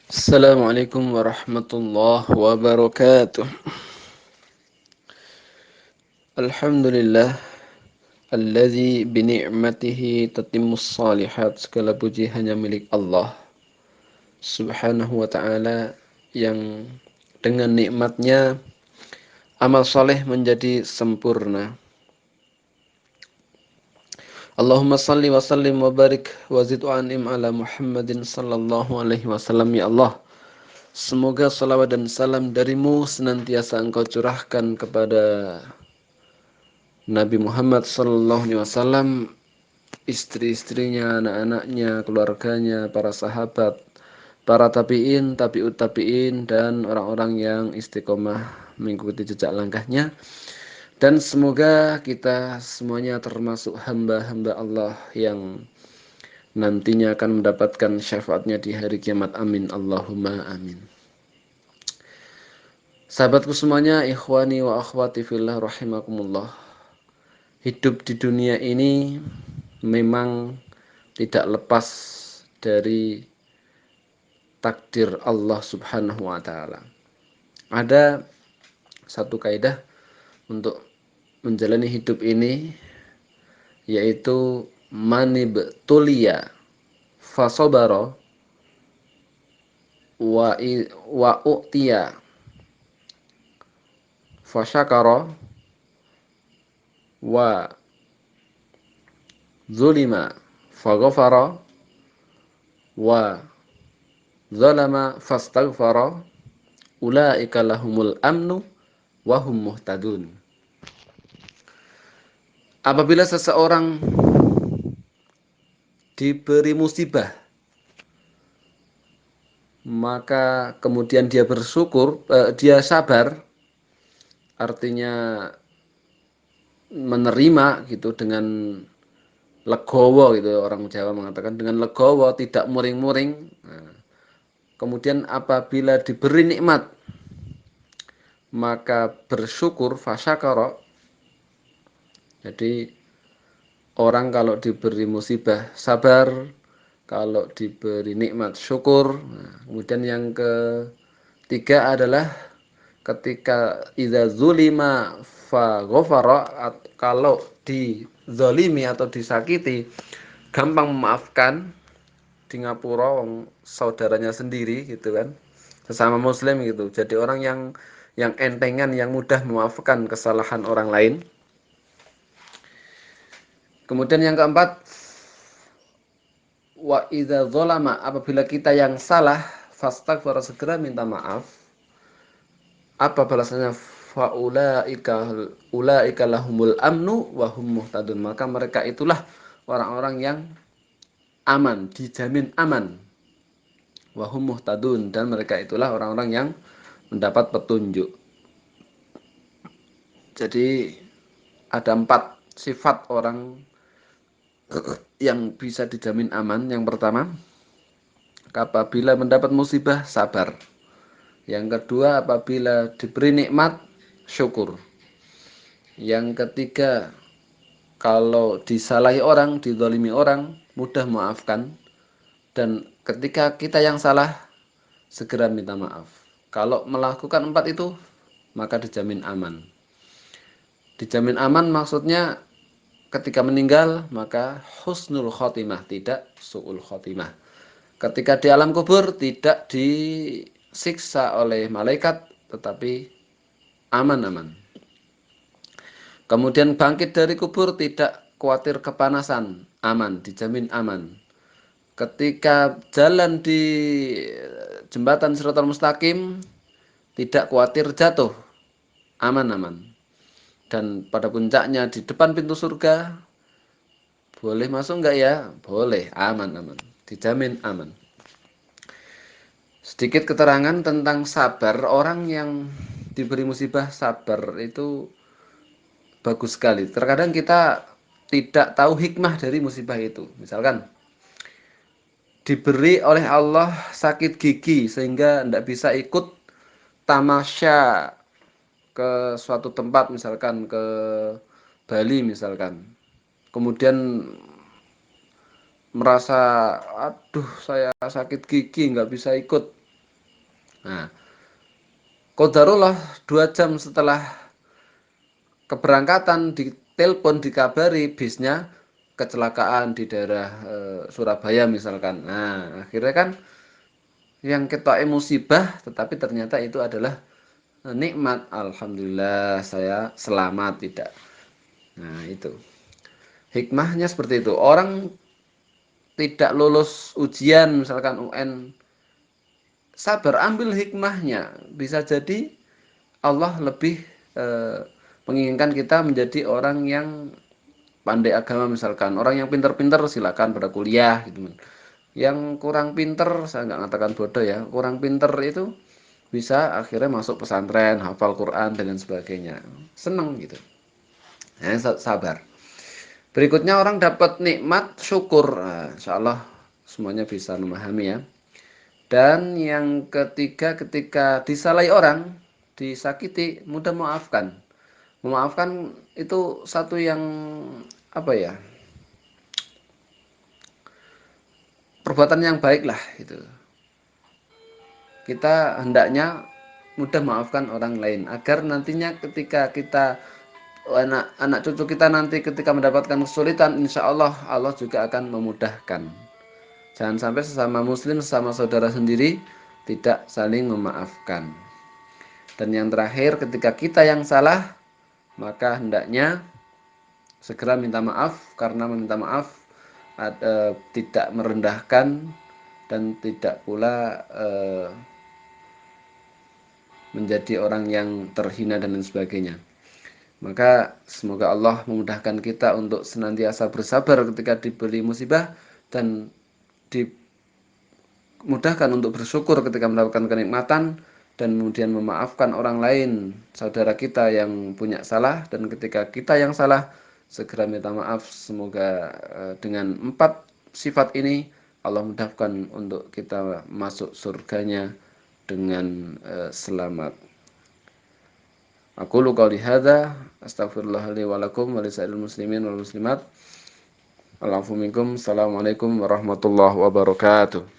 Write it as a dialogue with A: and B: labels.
A: Assalamualaikum warahmatullahi wabarakatuh. Alhamdulillah alladzi bi ni'matihi tatimmus shalihat. Segala puji hanya milik Allah Subhanahu wa ta'ala yang dengan nikmatnya amal soleh menjadi sempurna. Allahumma salli wa sallim wa barik wa zid wa an'im ala Muhammadin sallallahu alaihi wasallam. Ya Allah, semoga salawat dan salam darimu senantiasa engkau curahkan kepada Nabi Muhammad sallallahu alaihi wasallam, istri-istrinya, anak-anaknya, keluarganya, para sahabat, para tabi'in, tabi'ut tabi'in, dan orang-orang yang istiqomah mengikuti jejak langkahnya. Dan semoga kita semuanya termasuk hamba-hamba Allah yang nantinya akan mendapatkan syafaatnya di hari kiamat. Amin. Allahumma amin. Sahabatku semuanya, ikhwani wa akhwati fillah rahimakumullah. Hidup di dunia ini memang tidak lepas dari takdir Allah Subhanahu wa taala. Ada satu kaidah untuk menjalani hidup ini, yaitu manibtuliya fasobaro wa u'tiya fasyakara wa zulima faghafara wa zalama fastaghfara ulaika lahumul amnu wa hum muhtadun. Apabila seseorang diberi musibah, maka kemudian dia bersyukur, dia sabar, artinya menerima gitu dengan legowo gitu, orang Jawa mengatakan dengan legowo, tidak muring-muring. Nah, kemudian apabila diberi nikmat maka bersyukur, fasyakara. Jadi orang kalau diberi musibah sabar, kalau diberi nikmat syukur. Nah, kemudian yang ketiga adalah ketika idza zulima fa ghafara, kalau dizalimi atau disakiti gampang memaafkan, di ngapura wong saudaranya sendiri gitu kan, sesama muslim gitu. Jadi orang yang entengan, yang mudah memaafkan kesalahan orang lain. Kemudian yang keempat, wa idza dzalama, apabila kita yang salah, fastaghfara, segera minta maaf. Apa balasannya? Ulaika lahumul amnu wa hum muhtadun, maka mereka itulah orang-orang yang aman, dijamin aman. Wa hum muhtadun, dan mereka itulah orang-orang yang mendapat petunjuk. Jadi ada 4 sifat orang yang bisa dijamin aman. Yang pertama, apabila mendapat musibah sabar. Yang kedua, apabila diberi nikmat syukur. Yang ketiga, kalau disalahi orang, dizalimi orang, mudah memaafkan. Dan ketika kita yang salah, segera minta maaf. Kalau melakukan 4 itu, maka dijamin aman. Dijamin aman maksudnya ketika meninggal maka husnul khotimah, tidak su'ul khotimah. Ketika di alam kubur tidak disiksa oleh malaikat, tetapi aman-aman. Kemudian bangkit dari kubur tidak khawatir kepanasan, aman, dijamin aman. Ketika jalan di jembatan Shiratal Mustaqim tidak khawatir jatuh, aman-aman. Dan pada puncaknya di depan pintu surga, boleh masuk enggak ya? Boleh, aman-aman, dijamin aman. Sedikit keterangan tentang sabar. Orang yang diberi musibah sabar itu bagus sekali. Terkadang kita tidak tahu hikmah dari musibah itu. Misalkan diberi oleh Allah sakit gigi sehingga tidak bisa ikut tamasya ke suatu tempat, misalkan ke Bali misalkan. Kemudian merasa, aduh saya sakit gigi nggak bisa ikut. Nah, qadarullah 2 jam setelah keberangkatan ditelepon dikabari bisnya kecelakaan di daerah Surabaya misalkan. Nah, akhirnya kan yang kita musibah tetapi ternyata itu adalah nikmat. Alhamdulillah saya selamat tidak. Nah, itu. Hikmahnya seperti itu. Orang tidak lulus ujian misalkan UN, sabar ambil hikmahnya. Bisa jadi Allah lebih eh, menginginkan kita menjadi orang yang pandai agama misalkan. Orang yang pinter-pinter silakan pada kuliah gitu. Yang kurang pinter, saya nggak mengatakan bodoh ya, kurang pinter itu bisa akhirnya masuk pesantren, hafal Quran dan sebagainya. Seneng gitu. Nah, sabar. Berikutnya orang dapat nikmat syukur. Nah, insya Allah semuanya bisa memahami ya. Dan yang ketiga ketika disalahi orang, disakiti, mudah memaafkan. Memaafkan itu satu yang apa ya? Perbuatan yang baik lah itu. Kita hendaknya mudah maafkan orang lain agar nantinya ketika kita anak cucu kita nanti ketika mendapatkan kesulitan, insya Allah Allah juga akan memudahkan. Jangan sampai sesama muslim, sesama saudara sendiri tidak saling memaafkan. Dan yang terakhir, ketika kita yang salah, maka hendaknya segera minta maaf, karena meminta maaf tidak merendahkan dan tidak pula menjadi orang yang terhina dan lain sebagainya. Maka semoga Allah memudahkan kita untuk senantiasa bersabar ketika diberi musibah dan dimudahkan untuk bersyukur ketika mendapatkan kenikmatan dan kemudian memaafkan orang lain, saudara kita yang punya salah, dan ketika kita yang salah segera minta maaf. Semoga dengan 4 sifat ini Allah mudahkan untuk kita masuk surganya dengan selamat. Aku qouli hadza astaghfirullah li wa lakum wa lisa'iril muslimin wal muslimat. Assalamualaikum warahmatullahi wabarakatuh.